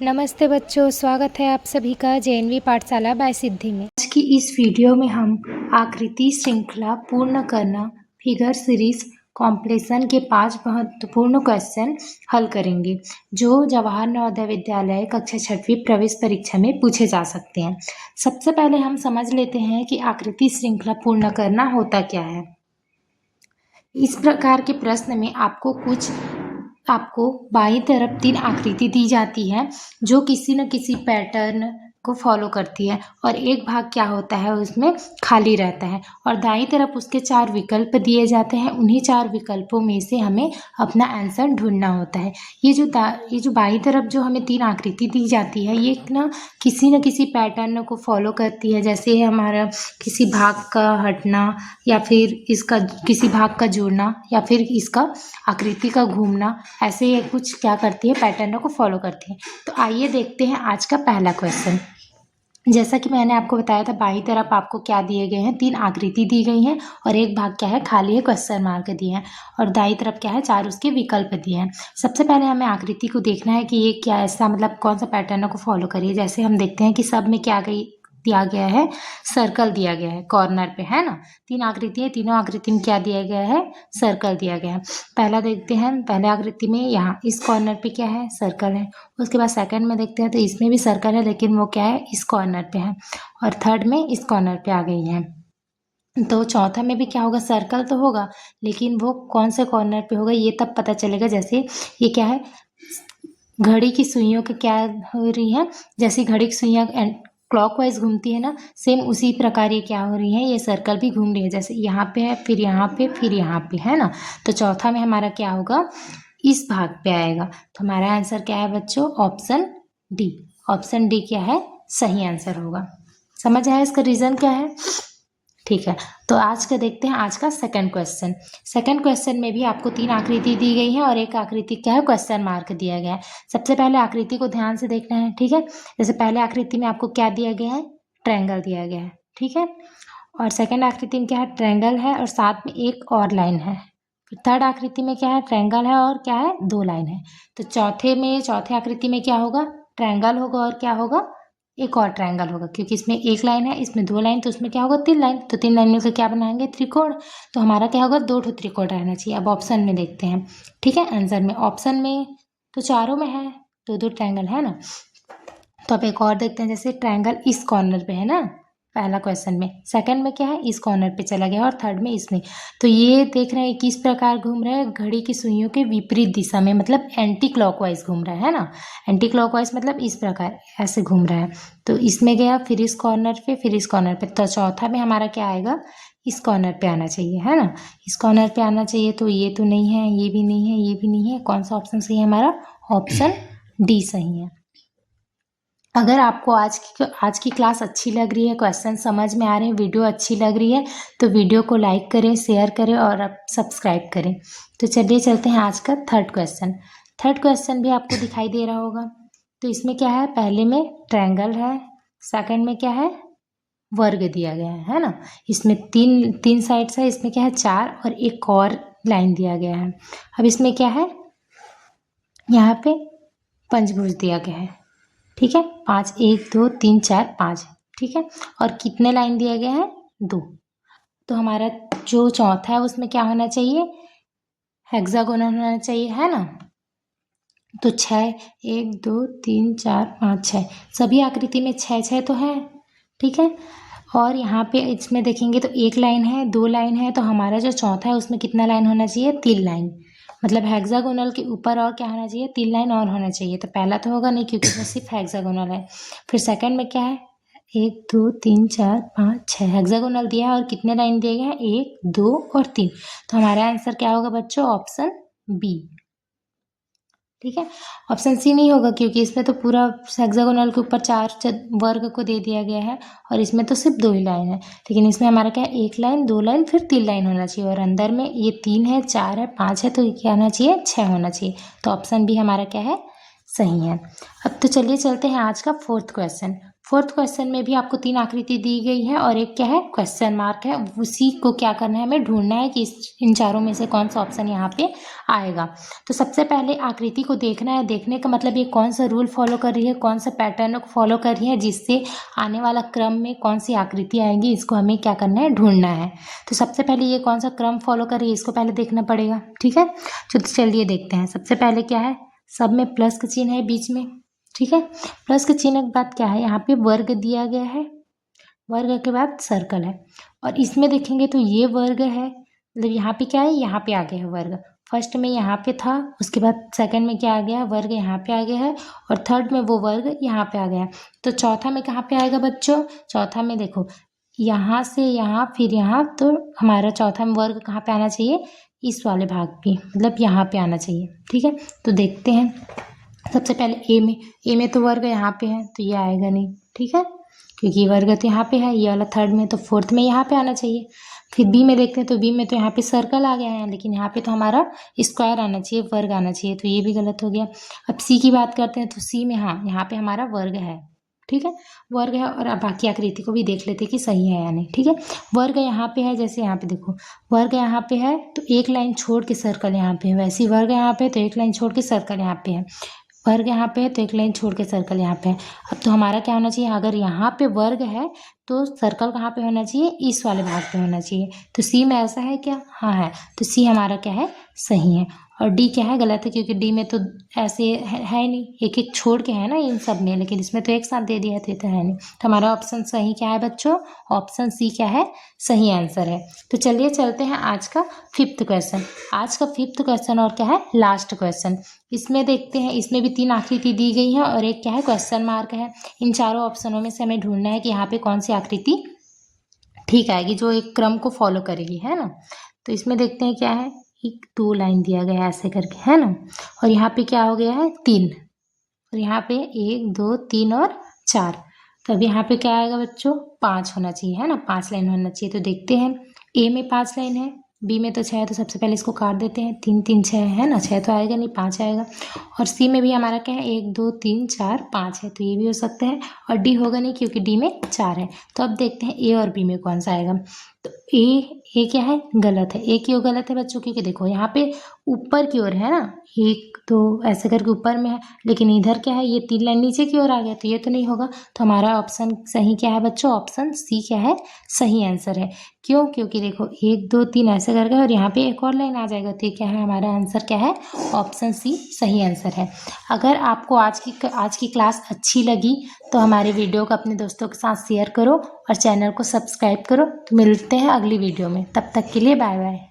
नमस्ते बच्चों, स्वागत है आप सभी का जेएनवी पाठशाला बाय सिद्धि में। आज की इस वीडियो में हम आकृति श्रृंखला पूर्ण करना फिगर सीरीज कॉम्प्लेशन के 5 महत्वपूर्ण क्वेश्चन हल करेंगे जो जवाहर नवोदय विद्यालय कक्षा 6वीं प्रवेश परीक्षा में पूछे जा सकते हैं। सबसे पहले हम समझ लेते हैं कि आकृति श्रृंखला पूर्ण करना होता क्या है। इस प्रकार के प्रश्न में आपको बाईं तरफ 3 आकृति दी जाती है जो किसी न किसी पैटर्न को फॉलो करती है और एक भाग क्या होता है उसमें खाली रहता है और दाईं तरफ उसके 4 विकल्प दिए जाते हैं। उन्हीं 4 विकल्पों में से हमें अपना आंसर ढूंढना होता है। ये जो बाईं तरफ जो हमें 3 आकृति दी जाती है ये न किसी पैटर्न को फॉलो करती है, जैसे हमारा किसी भाग का हटना या फिर इसका किसी भाग का जोड़ना या फिर इसका आकृति का घूमना, ऐसे ये कुछ क्या करती है पैटर्न को फॉलो करती है। तो आइए देखते हैं आज का पहला क्वेश्चन। जैसा कि मैंने आपको बताया था बाईं तरफ आपको क्या दिए गए हैं, 3 आकृति दी गई हैं और एक भाग क्या है खाली है, क्वेश्चन मार्क दिए हैं और दाईं तरफ क्या है 4 उसके विकल्प दिए हैं। सबसे पहले हमें आकृति को देखना है कि ये क्या ऐसा मतलब कौन सा पैटर्न को फॉलो करिए। जैसे हम देखते हैं कि सब में क्या दिया गया है, सर्कल दिया गया है कॉर्नर पे, है ना। 3 आकृति है, तीनों आकृति में क्या दिया गया है, सर्कल दिया गया है। पहला देखते हैं, पहले आकृति में यहाँ इस कॉर्नर पे क्या है, सर्कल है। उसके बाद सेकंड में देखते हैं तो इसमें भी सर्कल है लेकिन वो क्या है, इस कॉर्नर पे है और थर्ड में इस कॉर्नर पे आ गई है। तो चौथा में भी क्या होगा, सर्कल तो होगा लेकिन वो कौन से कॉर्नर पे होगा ये तब पता चलेगा। जैसे ये क्या है, घड़ी की सुइयों के क्या हो रही है, जैसे घड़ी की सुइयाँ क्लॉकवाइज घूमती है ना, सेम उसी प्रकार ये क्या हो रही है, ये सर्कल भी घूम रही है। जैसे यहाँ पे है, फिर यहाँ पे, फिर यहाँ पे, है ना। तो चौथा में हमारा क्या होगा, इस भाग पे आएगा। तो हमारा आंसर क्या है बच्चों, ऑप्शन डी। ऑप्शन डी क्या है, सही आंसर होगा। समझ आया इसका रीजन क्या है, ठीक है। तो आज का देखते हैं आज का सेकंड क्वेश्चन। सेकंड क्वेश्चन में भी आपको 3 आकृति दी गई है और एक आकृति क्या है, क्वेश्चन मार्क दिया गया है। सबसे पहले आकृति को ध्यान से देखना है, ठीक है। जैसे पहले आकृति में आपको क्या दिया गया है, ट्रायंगल दिया गया है, ठीक है। और सेकंड आकृति में क्या है, ट्रायंगल है और साथ में एक और लाइन है। फिर थर्ड आकृति में क्या है, ट्रायंगल है और क्या है, 2 लाइन है। तो चौथे आकृति में क्या होगा, ट्रायंगल होगा और क्या होगा, एक और ट्रायंगल होगा, क्योंकि इसमें एक लाइन है, इसमें 2 लाइन, तो उसमें क्या होगा 3 लाइन। तो 3 लाइन में से क्या बनाएंगे, त्रिकोण। तो हमारा क्या होगा, 2 त्रिकोण रहना चाहिए। अब ऑप्शन में देखते हैं, ठीक है। आंसर में ऑप्शन में तो चारों में है 2 ट्रायंगल, है ना। तो अब एक और देखते हैं, जैसे ट्रायंगल इस कॉर्नर पे है ना, पहला क्वेश्चन में, सेकंड में क्या है, इस कॉर्नर पे चला गया और थर्ड में इसमें। तो ये देख रहे हैं किस प्रकार घूम रहा है, घड़ी की सुइयों के विपरीत दिशा में, मतलब एंटी क्लॉकवाइज घूम रहा है ना। एंटी क्लॉकवाइज मतलब इस प्रकार ऐसे घूम रहा है। तो इसमें गया, फिर इस कॉर्नर पे, फिर इस कॉर्नर पे। तो चौथा में हमारा क्या आएगा, इस कॉर्नर पे आना चाहिए, है ना। इस कॉर्नर पे आना चाहिए। तो ये तो नहीं है, ये भी नहीं है, ये भी नहीं है। कौन सा ऑप्शन सही है हमारा, ऑप्शन डी सही है। अगर आपको आज की क्लास अच्छी लग रही है, क्वेश्चन समझ में आ रहे हैं, वीडियो अच्छी लग रही है तो वीडियो को लाइक करें, शेयर करें और आप सब्सक्राइब करें। तो चलिए चलते हैं आज का थर्ड क्वेश्चन। थर्ड क्वेश्चन भी आपको दिखाई दे रहा होगा। तो इसमें क्या है, पहले में ट्रायंगल है, सेकंड में क्या है, वर्ग दिया गया है ना। इसमें तीन साइड्स है, इसमें क्या है 4 और एक और लाइन दिया गया है। अब इसमें क्या है, यहाँ पे पंचभुज दिया गया है, ठीक है। 5, 1 2 3 4 5, ठीक है। और कितने लाइन दिए गए हैं, 2। तो हमारा जो चौथा है उसमें क्या होना चाहिए, हेक्सागोनल होना चाहिए, है ना। तो 6, 1 2 3 4 5 6, सभी आकृति में 6 तो है, ठीक है। और यहाँ पे इसमें देखेंगे तो एक लाइन है, 2 लाइन है। तो हमारा जो चौथा है उसमें कितना लाइन होना चाहिए, 3 लाइन। मतलब हेक्सागोनल के ऊपर और क्या होना चाहिए, 3 लाइन और होना चाहिए। तो पहला तो होगा नहीं क्योंकि इसमें सिर्फ हेक्सागोनल है। फिर सेकंड में क्या है, 1 2 3 4 5 6 हेक्सागोनल दिया है और कितने लाइन दिए गए हैं, 1 2 और 3। तो हमारा आंसर क्या होगा बच्चों, ऑप्शन बी, ठीक है। ऑप्शन सी नहीं होगा क्योंकि इसमें तो पूरा हेक्सागोनल के ऊपर 4 वर्ग को दे दिया गया है और इसमें तो सिर्फ 2 ही लाइन है। लेकिन इसमें हमारा क्या है, 1 लाइन 2 लाइन फिर 3 लाइन होना चाहिए और अंदर में ये 3 है 4 है 5 है, तो ये क्या होना चाहिए, 6 होना चाहिए। तो ऑप्शन बी हमारा क्या है, सही है। अब तो चलिए चलते हैं आज का फोर्थ क्वेश्चन। फोर्थ क्वेश्चन में भी आपको 3 आकृति दी गई है और एक क्या है, क्वेश्चन मार्क है। उसी को क्या करना है, हमें ढूंढना है कि इन चारों में से कौन सा ऑप्शन यहाँ पे आएगा। तो सबसे पहले आकृति को देखना है। देखने का मतलब ये कौन सा रूल फॉलो कर रही है, कौन सा पैटर्न को फॉलो कर रही है, जिससे आने वाला क्रम में कौन सी आकृति आएगी, इसको हमें क्या करना है, ढूंढना है। तो सबसे पहले ये कौन सा क्रम फॉलो कर रही है, इसको पहले देखना पड़ेगा। ठीक है, तो चलिए देखते हैं। सबसे पहले क्या है, सब में प्लस का चिन्ह है बीच में। ठीक है, प्लस के चिन्ह के बाद क्या है, यहाँ पे वर्ग दिया गया है, वर्ग के बाद सर्कल है। और इसमें देखेंगे तो ये वर्ग है, मतलब यहाँ पे क्या है, यहाँ पे आ गया है वर्ग। फर्स्ट में यहाँ पे था, उसके बाद सेकंड में क्या आ गया, वर्ग यहाँ पे आ गया है, और थर्ड में वो वर्ग यहाँ पे आ गया है। तो चौथा में कहाँ पे आएगा बच्चों, चौथा में देखो यहाँ से यहाँ फिर यहाँ, तो हमारा चौथा में वर्ग कहाँ पे आना चाहिए, इस वाले भाग पे, मतलब यहाँ पे आना चाहिए। ठीक है, तो देखते हैं। सबसे पहले ए में तो वर्ग यहाँ पे है, तो ये आएगा नहीं। ठीक है, क्योंकि वर्ग तो यहाँ पे है, ये वाला थर्ड में, तो फोर्थ में यहाँ पे आना चाहिए। फिर बी में देखते हैं, तो बी में तो यहाँ पे सर्कल आ गया है, लेकिन यहाँ पे तो हमारा स्क्वायर आना चाहिए, वर्ग आना चाहिए, तो ये भी गलत हो गया। अब सी की बात करते हैं, तो सी में हाँ, यहाँ पे हमारा वर्ग है। ठीक है, वर्ग है। और अब बाकी आकृति को भी देख लेते हैं कि सही है या नहीं। ठीक है, वर्ग यहाँ पे है, जैसे यहाँ पे देखो वर्ग यहाँ पे है, तो एक लाइन छोड़ के सर्कल यहाँ पे है, वैसे वर्ग यहाँ पे, तो एक लाइन छोड़ के सर्कल यहाँ पे है। वर्ग यहाँ पे है, तो एक लाइन छोड़ के सर्कल यहाँ पे है। अब तो हमारा क्या होना चाहिए, अगर यहाँ पे वर्ग है तो सर्कल कहाँ पे होना चाहिए, इस वाले भाग पे होना चाहिए। तो सी में ऐसा है क्या, हाँ है, तो सी हमारा क्या है, सही है। और डी क्या है, गलत है, क्योंकि डी में तो ऐसे है नहीं, एक एक छोड़ के है ना इन सब में, लेकिन इसमें तो एक साथ दे दिया तो है नहीं। तो हमारा ऑप्शन सही क्या है बच्चों, ऑप्शन सी क्या है, सही आंसर है। तो चलिए चलते हैं आज का फिफ्थ क्वेश्चन। आज का फिफ्थ क्वेश्चन और क्या है, लास्ट क्वेश्चन। इसमें देखते हैं, इसमें भी 3 आकृति दी गई है और एक क्या है, क्वेश्चन मार्क है। इन चारों ऑप्शनों में से हमें ढूंढना है कि यहाँ पे कौन सी आकृति ठीक आएगी, जो एक क्रम को फॉलो करेगी, है ना। तो इसमें देखते हैं क्या है, एक 2 लाइन दिया गया है ऐसे करके, है ना। और यहाँ पे क्या हो गया है, 3, और यहाँ पे 1 2 3 और 4। तो अब यहाँ पे क्या आएगा बच्चों, 5 होना चाहिए, है ना, 5 लाइन होना चाहिए। तो देखते हैं, ए में 5 लाइन है, बी में तो 6 है, तो सबसे पहले इसको काट देते हैं। 3 3 6 है ना, 6 तो आएगा नहीं, 5 आएगा। और सी में भी हमारा क्या है, 1 2 3 4 5 है, तो ये भी हो सकता है। और डी होगा नहीं, क्योंकि डी में 4 है। तो अब देखते हैं ए और बी में कौन सा आएगा। तो ए क्या है, गलत है। ए क्यों गलत है बच्चों, क्योंकि देखो यहाँ पे ऊपर की ओर है ना, एक तो ऐसे करके ऊपर में है, लेकिन इधर क्या है, ये 3 लाइन नीचे की ओर आ गया, तो ये तो नहीं होगा। तो हमारा ऑप्शन सही क्या है बच्चों, ऑप्शन सी क्या है, सही आंसर है। क्यों, क्योंकि देखो 1 2 3 ऐसे करके और यहाँ पे एक और लाइन आ जाएगा, तो ये क्या है, हमारा आंसर क्या है, ऑप्शन सी सही आंसर है। अगर आपको आज की क्लास अच्छी लगी तो हमारे वीडियो को अपने दोस्तों के साथ शेयर करो और चैनल को सब्सक्राइब करो। तो मिलते हैं अगली वीडियो में, तब तक के लिए बाय बाय।